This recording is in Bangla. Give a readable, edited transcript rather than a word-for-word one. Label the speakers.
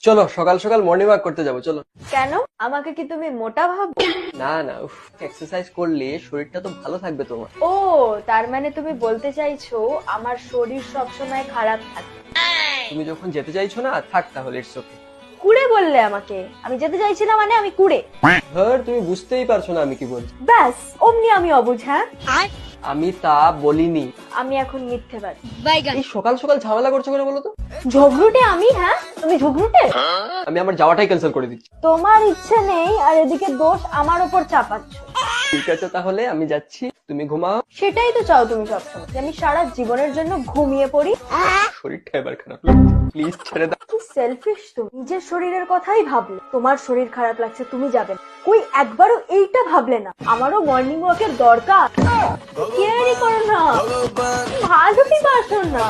Speaker 1: চলো সকাল সকাল মর্নিং ওয়াক করতে যাবো, চলো।
Speaker 2: কেন? আমাকে কি তুমি মোটা ভাবো?
Speaker 1: না না, এক্সারসাইজ করলে শরীরটা তো ভালো থাকবে তোমার।
Speaker 2: ও, তার মানে তুমি বলতে চাইছো আমার শরীর সবসময় খারাপ থাকে।
Speaker 1: তুমি যখন যেতে চাইছো না, থাক তাহলে, ইটস ওকে।
Speaker 2: কুড়ে বললে আমাকে? আমি যেতে চাইছি না মানে আমি কুড়ে?
Speaker 1: ধর, তুমি বুঝতেই পারছো না আমি কি বলছি।
Speaker 2: ব্যাস, অমনি আমি অবুঝ। হ্যাঁ,
Speaker 1: আমি তা বলিনি।
Speaker 2: আমি এখন মিথ্যেবাদী।
Speaker 1: এই সকাল সকাল ঝামেলা করছো কেন বলো তো?
Speaker 2: ঝগড়ুটে আমি? হ্যাঁ, তুমি ঝগড়ুটে?
Speaker 1: আমি আমার যাওয়াটাই ক্যান্সেল করে দিচ্ছি।
Speaker 2: তোমার ইচ্ছে নেই আর এদিকে দোষ আমার উপর চাপাচ্ছ।
Speaker 1: ঠিক আছে তাহলে আমি যাচ্ছি, তুমি ঘুমাও।
Speaker 2: সেটাই তো চাও তুমি সবসময়, যে আমি সারা জীবনের জন্য ঘুমিয়ে পড়ি।
Speaker 1: শরীরটা এবার খারাপ লাগছে, প্লিজ ছেড়ে দাও।
Speaker 2: কি সেলফিশ তো, নিজের শরীরের কথাই ভাবলে। তোমার শরীর খারাপ লাগছে, তুমি যাবে না। কই একবারও এইটা ভাবলে না আমারও মর্নিং ওয়াকের দরকার? কেয়ারই করো না, ভালোই বাসো না।